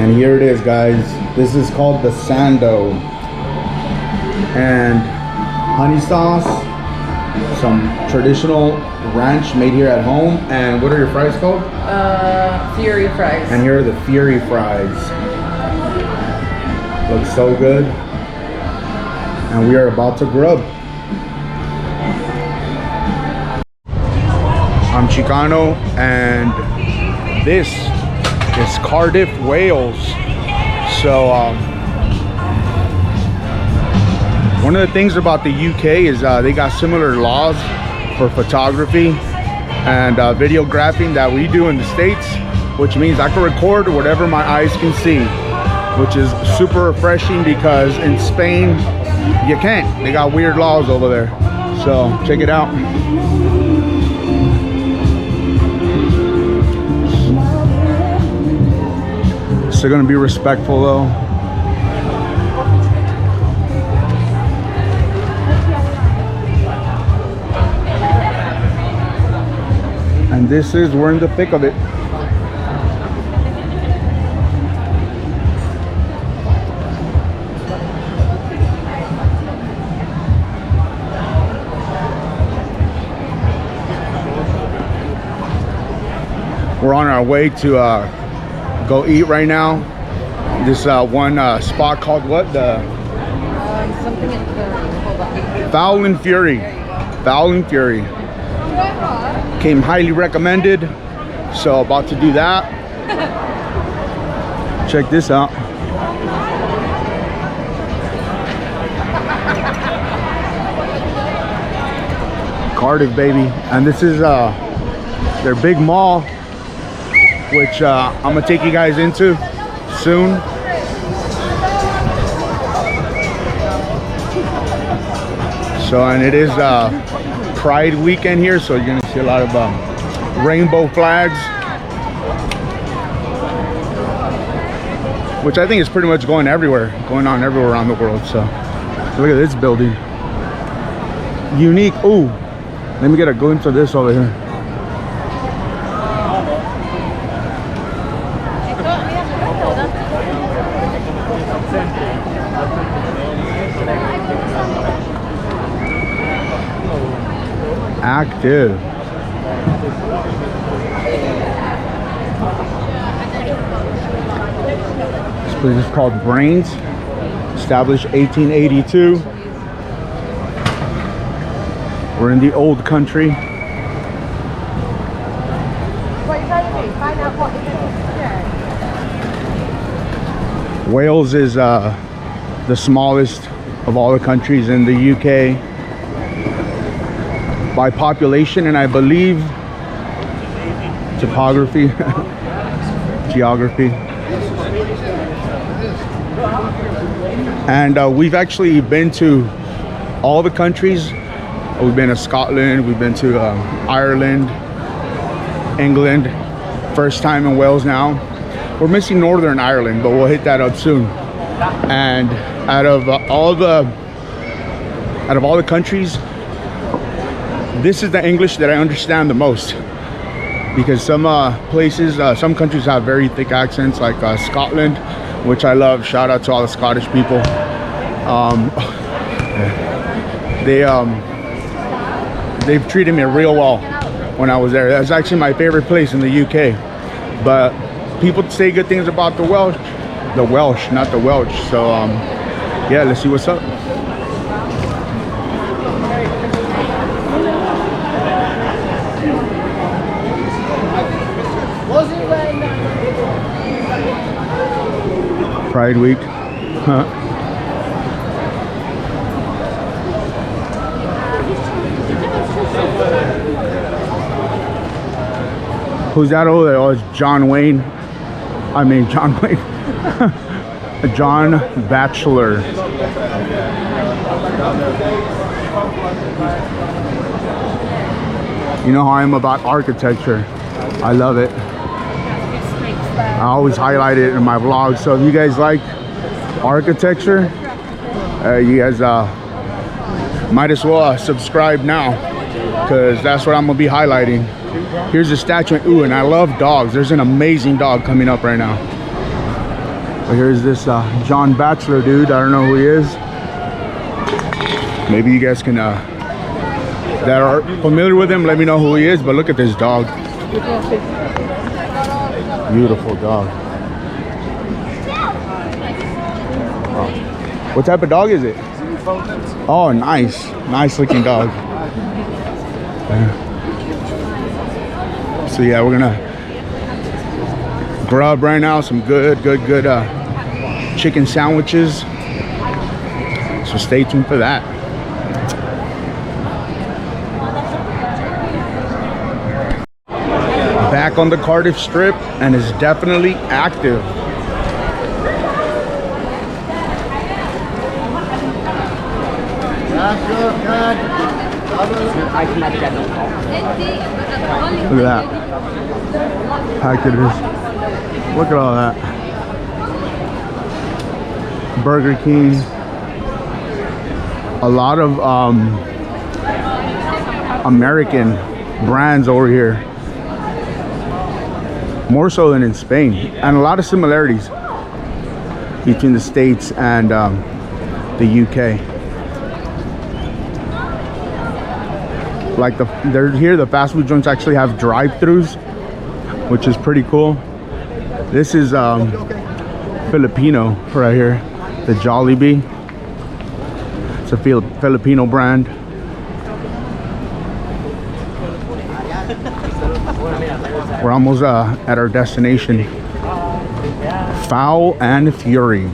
And here it is, guys. This is called the sando. And honey sauce, some traditional ranch made here at home. And what are your fries called? Fury fries. And here are the Fury fries. Looks so good. And we are about to grub. I'm Chicano, and this is Cardiff, Wales. So one of the things about the UK is they got similar laws for photography and videographing that we do in the States, which means I can record whatever my eyes can see, which is super refreshing because in Spain you can't. They got weird laws over there. So check it out. Still gonna be respectful though. And we're in the thick of it. We're on our way to go eat right now. This one spot called what? The Something in the Fowl and Fury. Fowl and Fury. Came highly recommended. So about to do that. Check this out. Cardiff, baby. And this is their big mall, which I'm gonna take you guys into soon. So, and it is Pride weekend here, so you're gonna see a lot of rainbow flags, which I think is pretty much going on everywhere around the world. So look at this building, unique. Ooh, let me get a glimpse of this over here. Active. This place is called Brains, established 1882. We're in the old country. Wales is the smallest of all the countries in the UK by population, and I believe topography, geography. And we've actually been to all the countries. We've been to Scotland, we've been to Ireland, England. First time in Wales now. We're missing Northern Ireland, but we'll hit that up soon. And out of all the countries, this is the English that I understand the most, because some places, some countries have very thick accents, like Scotland, which I love. Shout out to all the Scottish people. They've treated me real well when I was there. That's actually my favorite place in the UK. But people say good things about the Welsh, not the Welsh. So yeah, let's see what's up. Pride week. Who's that over there? Oh, it's John Wayne. John Wayne. John Bachelor. You know how I am about architecture. I love it. I always highlight it in my vlogs. So if you guys like architecture, you guys might as well subscribe now, because that's what I'm gonna be highlighting. Here's a statue. Ooh, and I love dogs. There's an amazing dog coming up right now. But here's this John Bachelor dude. I don't know who he is. Maybe you guys can, that are familiar with him, let me know who he is. But look at this dog. Beautiful dog. Wow. What type of dog is it? Oh, nice. Nice looking dog. So yeah, we're gonna grub right now some good chicken sandwiches. So stay tuned for that. Back on the Cardiff Strip, and it's definitely active. Look at that. Packed it is. Look at all that. Burger King. A lot of American brands over here. More so than in Spain. And a lot of similarities between the States and the UK. Like they're here, the fast food joints actually have drive-throughs, which is pretty cool. This is Filipino right here, the Jollibee. It's a Filipino brand. We're almost at our destination. Fowl and Fury.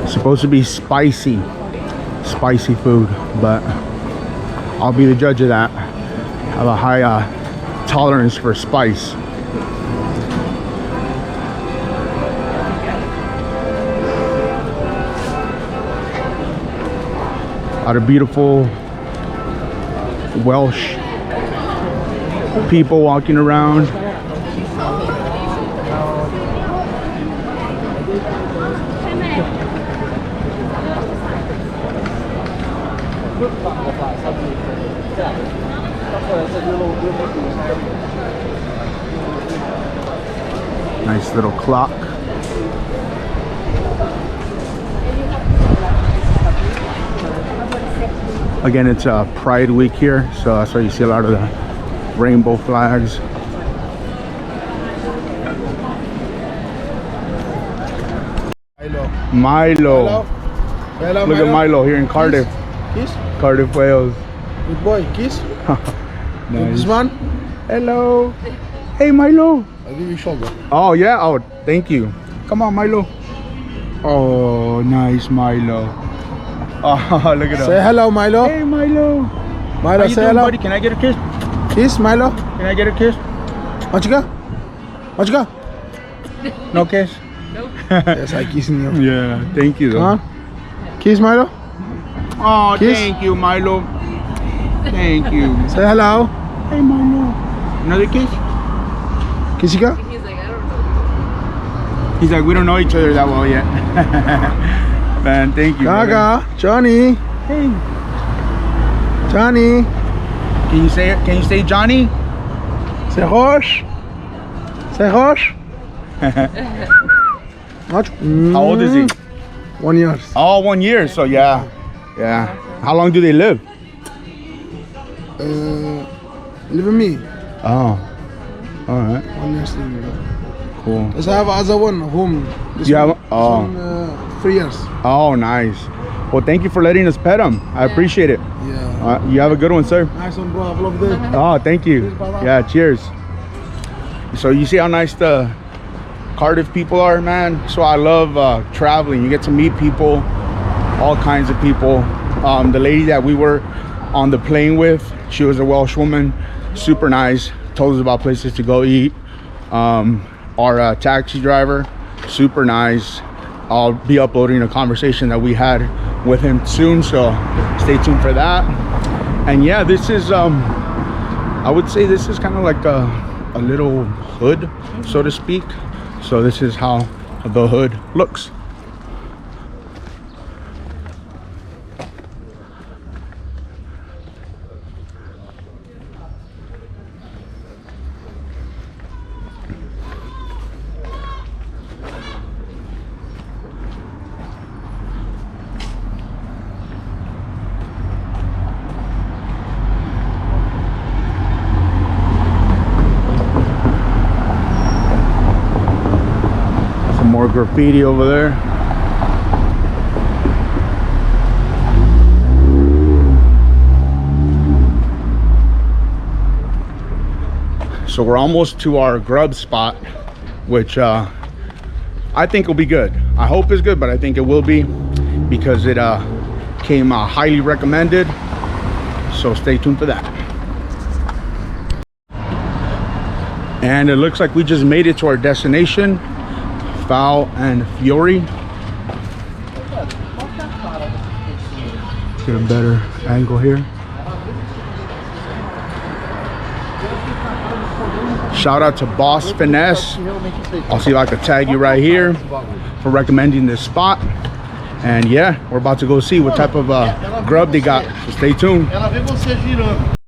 It's supposed to be spicy food, but I'll be the judge of that. I have a high tolerance for spice. A lot of beautiful Welsh people walking around. Nice little clock. Again, it's Pride Week here, so that's why you see a lot of the rainbow flags. Milo. Hello, Look at Milo here in Cardiff. Kiss. Cardiff, Wales. Good boy. Kiss. Nice. This one. Hello. Hey, Milo. I'll give you shoulder. Oh, yeah. Oh, thank you. Come on, Milo. Oh, nice, Milo. Oh, look at that. Say hello, Milo. Hey, Milo. Milo, How you say doing, hello. buddy? Can I get a kiss? Kiss, Milo. Can I get a kiss? Machika. Machika. No kiss? Yes, I kiss you. Yeah, thank you. Come on. Kiss, Milo. Oh, Kiss. thank you, Milo. Thank you. Say hello. Hey, Milo. Another kiss? Kissika. He's like, I don't know. He's like, we don't know each other that well yet. Man, thank you. brother. Gaga. Johnny. Hey. Johnny. Can you say it? Can you say Johnny? Say Roche. Say Roche. How How old is he? 1 year. Oh, 1 year. So yeah. How long do they live? Live with me. Oh. All right. 1 year still. Cool. Let's have other one home. This You have- one, oh. this one, 3 years. Oh, nice. Well, thank you for letting us pet him. I appreciate it. Yeah. You have a good one, sir. Nice one, bro. Have a lovely day. Oh, thank you. Yeah, cheers. So you see how nice the Cardiff people are, man. So I love traveling. You get to meet people, all kinds of people. The lady that we were on the plane with, she was a Welsh woman, super nice, told us about places to go eat. Our taxi driver, super nice. I'll be uploading a conversation that we had with him soon, so stay tuned for that. And yeah, this is I would say this is kind of like a little hood, so to speak. So this is how the hood looks. More graffiti over there. So we're almost to our grub spot, which I think will be good. I hope it's good, but I think it will be because it came highly recommended. So stay tuned for that. And it looks like we just made it to our destination, Fowl and Fury. Get a better angle here. Shout out to Boss Finesse. I'll see if I can tag you right here for recommending this spot. And yeah, we're about to go see what type of grub they got. So stay tuned. Ela vê você girando.